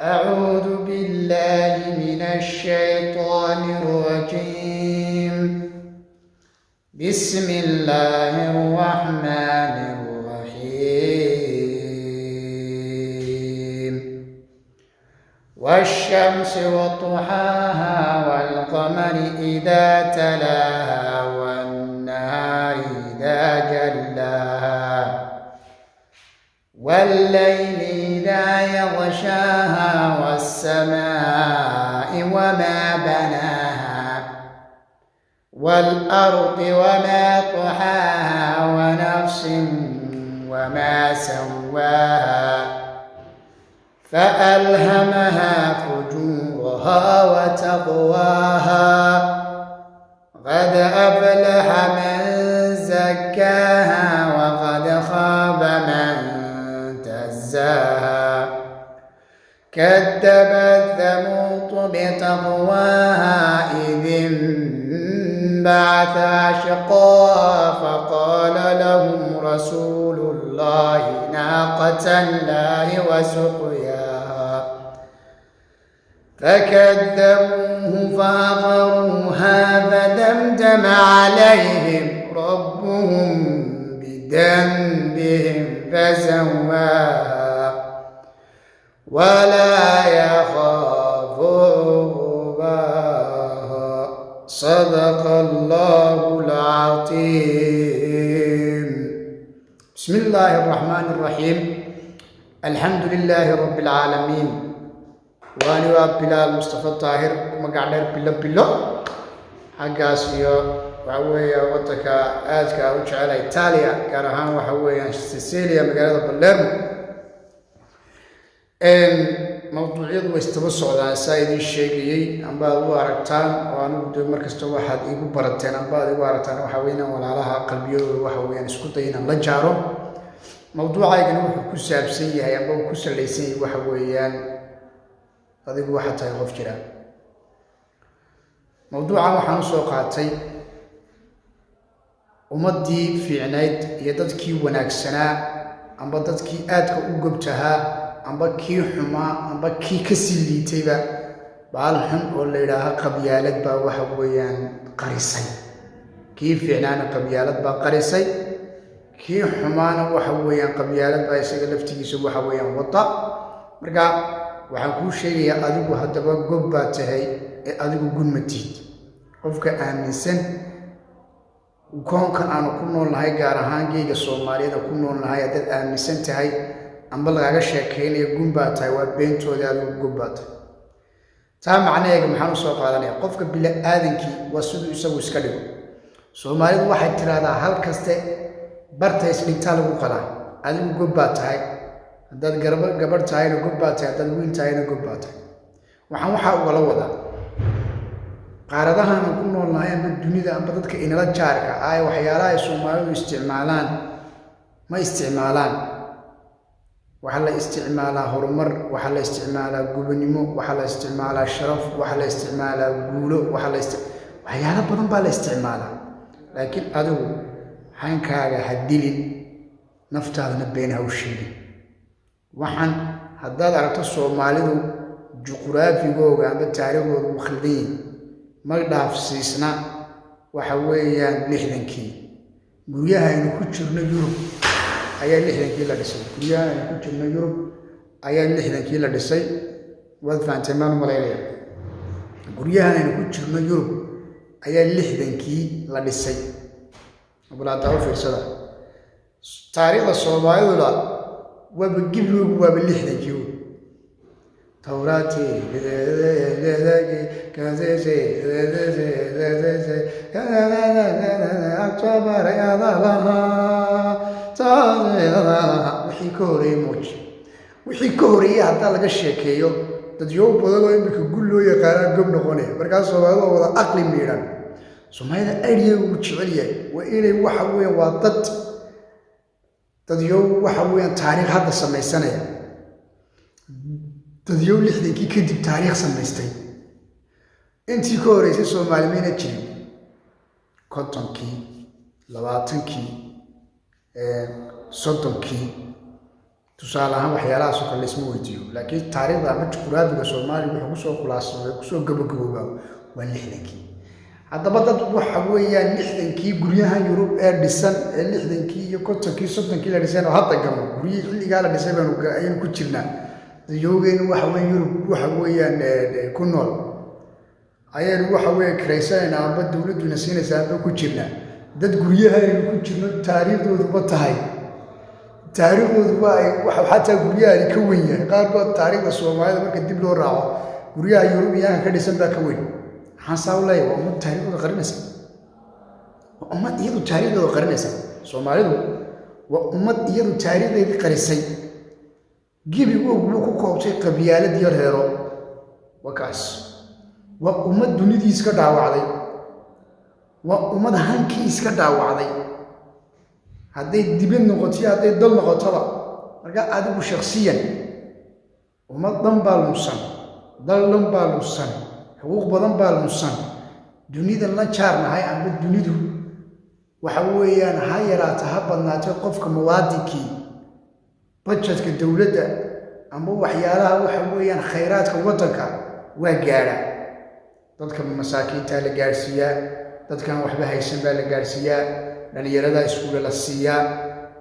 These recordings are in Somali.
أعوذ بالله من الشيطان الرجيم. بسم الله الرحمن الرحيم. والشمس وضحاها والقمر إذا تلاها والنهار إذا جلاها والليل إذا يغشاها والسماء وما بناها والأرض وما طحاها ونفس وما سواها فألهمها فجورها وتقواها قد أفلح من زكاها وقد خاب من دساها كذبت ثمود بتقواها إذ انبعث أشقاها فقال لهم رسول الله ناقة الله وسقياها فكذبوه فعقروها فدمدم عليهم ربهم بذنبهم فسواها ولا يخاف عقباها. صدق الله العظيم. بسم الله الرحمن الرحيم. الحمد لله رب العالمين. وأنا بلال مصطفى الطاهر ومقعدر بلو حقاسيو وحوية وطكا آدكا وجعل إيطاليا كارهان وحوية سيسيليا مقالة بليرمو موضوعيد ويستبصوا على سايد الشيقيي أنباد واركتان وأنا بدو مركز واحد إيقو برتين أنباد واركتان وحوينا ولعلها قلبيو وحوينا سكوتين لجارو موضوع يقنوح كساب سيئة ينبو كسر ليسي وحويان adigu waxa tahay qof jira mawduuca waxaan soo qaatay ummadii fiicnayd iyo dadkii wanaagsanaa amba dadkii aadka u gobtaha amba kii xuma amba kii ka siliitayba baal xun oo la yiraahdo qabyaalad baa waxa weeyaan qarisay kii fiicnaana qabyaalad baa qarisay kii xumaana waxa weeyaan qabyaalad baa isaga laftigiisa waxa weeyaan wada marka waxaan kuu sheegayaa adigu haddaba gob baa tahay ee adigu gunmatiid qofka aaminsan koonkan aanu ku noolnahay gaar ahaan geega Soomaaliyeed ku noolnahay dad aaminsan tahay amba lagaga sheekeynayo gun baa tahay waa beentooda adigu gob baa tahay taa macnaheedu maxaan soo qaadanayaa qofka bila aadankii waa sidoo isagu iska dhigo Soomaalidu waxay tiraahdaa hal kaste barta isdhinta lagu qalaa adigu gob baa tahay dad gabar taayna gobbaatay dad wiil taayna gobbaatay waxa uga la wada qaaradahan ku noolnahay ama dunida ama dadka inala jaarka ay waxyaalaha Soomaalidu isticmaalaan ma isticmaalaan waxa la isticmaalaa horumar waxa la isticmaalaa gubnimo waxa la isticmaalaa sharaf waxa la isticmaalaa guulo waxyaalo badan baa la isticmaalaa laakiin adigu hankaaga hadilin naftaadana been ha u sheegin waxaan haddaad aragto Soomaalidu juqraafigooga ama taariikhdooda u khaldan ma dhaafsiisna waxa weeyaan 60kii guryaha aynu ku jirno Yurub ayaa 60kii la dhisay guryaha aynu ku jirno Yurub ayaa 60kii la dhisay wad faantamaan maleeyaa guryaha aynu ku jirno Yurub ayaa 60kii la dhisay abulaada u fiirsada taariikhda Soomaalidu وبجيبه وباللحنة توراتي كذا أكتوبر يا ظلها وحي كوري موج وحي كوري حتى لقى الشيكيو تديوب بدلو يمك يقول له يا قارن قم نقونه مركز صوابه ولا أقلم ميران سمايدا أريه وتشعليه وإلى وحوي وطت dadyo waxa weeyaan taariikh hadda samaysanaya dadyo 60kii kadib taariikh samaystay intii ka horeysay Soomaaliyeed jirin 50kii 20kii 30kii tusaale ahaan waxyaalahaas oo kale laysma weydiiyo laakiin taariikhda ama juqraafiga Soomaaliya wuxuu kusoo khulaasay kusoo gabagaboobaa waa 60kii haddaba dad waxa weeyaan 60kii guryaha Yurub ee dhisan ee 60kii iyo 50kii 60kii la dhisay oo hadda gamo guryaha xilligaa la dhisay ayaan ku jirnaa dadyoogeen waxa weeyaan Yurub waxa weeyaan ku nool ayaan waxa weeyaan kiraysanayna amba dawladuna siinaysa amba ku jirnaa dad guryaha ay ku jirno taariikhdoodu ba tahay taariikhdoodu waxa xataa guryaha ka weyn yahay qaar ba taariikhda Soomaalida marka dib loo raaco guryaha Yurubiyaanka ka dhisan baa ka weyn waxaan saawlay waa ummad taariikhdooda qarinaysa ummad iyadu taariikhdooda qarinaysa Soomaalidu waa ummad iyadu taariikhdeedii qarisay gibi uu ku koobtay qabyaalad yar heero wakaas waa ummad dunidii iska dhaawacday waa ummad hankii iska dhaawacday hadday dibin noqoto hadday dal noqotoba marka adigu shakhsiyan ummad dhan baa lunsan dal dhan baa lunsan xuquuq badan baa lunsan dunida la jaarnahay amba dunidu waxa weeyaan ha yaraata ha badnaatay qofka muwaadinkii budgetka dawladda amba waxyaalaha waxa weeyaan khayraadka waddanka waa gaadha dadka masaakiinta la gaarsiiyaa dadkan waxba haysan baa la gaarsiiyaa dhalinyarada iskuul la siiyaa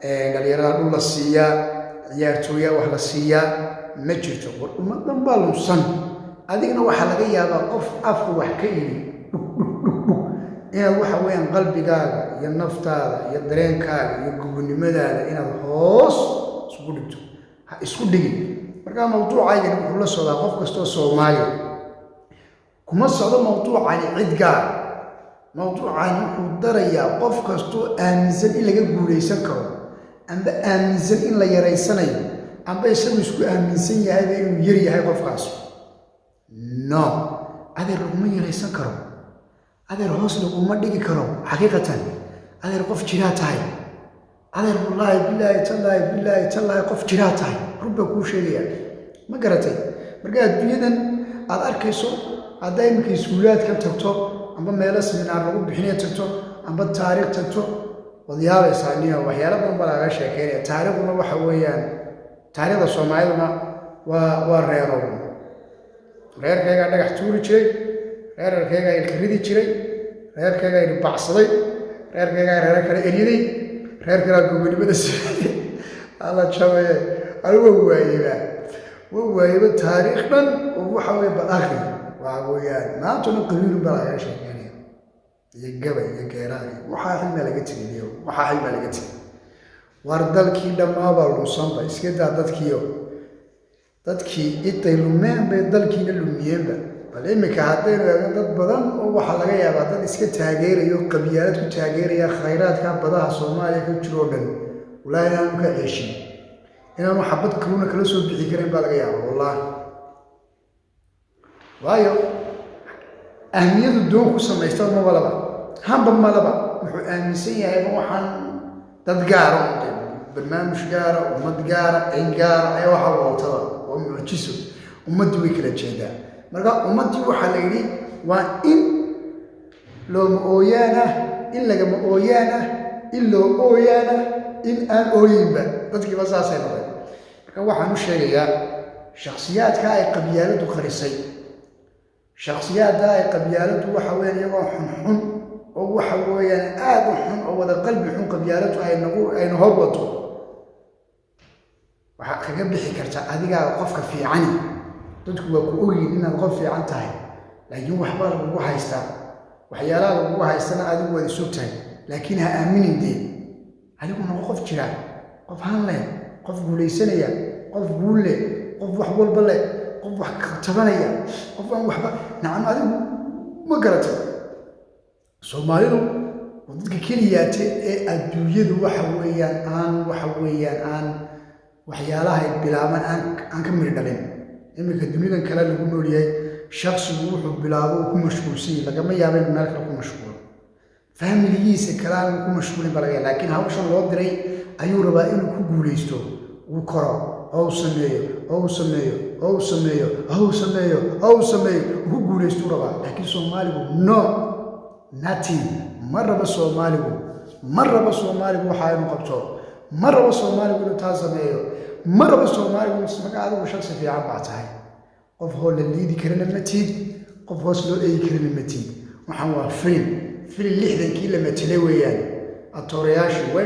dhalinyarada dhul la siiyaa ciyaartooyada wax la siiyaa ma jirto war ummadan baa lunsan adigna waxa laga yaabaa qof afku wax ka yiri inaad waxa weeyaan qalbigaaga iyo naftaada iyo dareenkaaga iyo gubnimadaada inaad hoos isku dhigto ha isku dhigin marka mawduucaygan wuxuu la socdaa qof kasta oo Soomaali kuma socdo mawduucani cid gaar mawduucani wuxuu darayaa qof kasta oo aaminsan in laga guuleysan karo amba aaminsan in la yareysanayo amba isagu isku aaminsan yahay inuu yar yahay qofkaas no adeer uma yareysan karo adeer hoos laguma dhigi karo xaqiiqatan adeer qof jiraa tahay adeer wallahi billahi tallahi qof jiraa tahay rubba kuu sheegaya ma garatay marka adduunyadan aad arkayso hadday markii iskuulaadka tagto amba meelo seminar lagu bixinayo tagto amba taariikh tagto wadiyaabaysaa niyo waxyaalo badan baa laga sheekeynaya taariikhduna waxa weeyaan taariikhda Soomaaliduna waa reero reerkayga dhagax tuuri jiray reerkayga ilka ridi jiray reerkayga il bacsaday reerkayga reer kale eriday reerkayga gobonimada siiyay alla jabay alwa waayba taariikh dhan oo waxa weey balaaqi waa weeyaan maantuna qabiil baa laga sheekeynaya iyo gabay iyo geeraari waxa xilma laga tiriyo war dalkii dhamaaba luusanba iska daa dadkii intay lumeen bay dalkiina lumiyeenba bal imika haddaynu eegno dad badan oo waxaa laga yaabaa dad iska taageerayo qabyaalad ku taageeraya khayraadka badaha Soomaaliya ka jiro dhan walaa inaanu ka ceeshin inaanu xabad kaluna kala soo bixi karin baa laga yaabaa wallahi waayo ahmiyadu doon ku samaysta ma walaba hamba malaba wuxuu aaminsan yahay waxaan dad gaar ah barnaamij gaar ah ummad gaar ah in gaar ah ay waxa wadatada oo mucjiso ummaddu way kala jeedaa marka ummaddu waxa la yiri waa in loo ooyaana in laga ooyaana in loo ooyaana in aan ooyinba dadkii basaasay noqdeen marka waxaan u sheegayaa shakhsiyaadka ay qabyaaladu qarisay shakhsiyaadka ay qabyaaladu waxa weeyaan iyagoo xun oo waxa weeyaan aad u xun oo wada qalbi xun qabyaaladu ay nagu horwato waxa kaga bixi karta adiga qofka fiican dadku waa ku ogyihiin inaad qof fiican tahay laakiin waxba lagu haystaa waxyaalaha lagu haystana adigu way sugtahay laakiin ha aaminin dee adigu noqo qof jira qof han leh qof guuleysanaya qof guul leh qof wax walba leh qof wax tabanaya qof aan waxba nacam adigu ma garatay Soomaalidu dadka kaliyaate ee adduunyadu waxa weeyaan waxyaalaha ay bilaabaan aan ka mid dhalin imika dunidan kale lagu nool yahay shakhsigu wuxuu bilaabo ku mashquulsan lagama yaabo in meel kale ku mashquulo family-giisa kale aan ku mashquulin balaga laakiin hawshan loo diray ayuu rabaa inuu ku guuleysto uu koro oo sameeyo ku guuleysto rabaa laakiin Soomaaligu no nothing maraba Soomaaligu waxa ay qabto maraba Soomaaligu inuu taas sameeyo marba Soomaaligu ismaga adigu shakhsi fiican baa tahay qof hool la liidi karana ma tiid qof hoos loo eegi karana ma tiid waxaan waa film 60kii la matalay weeyaan atoorayaashu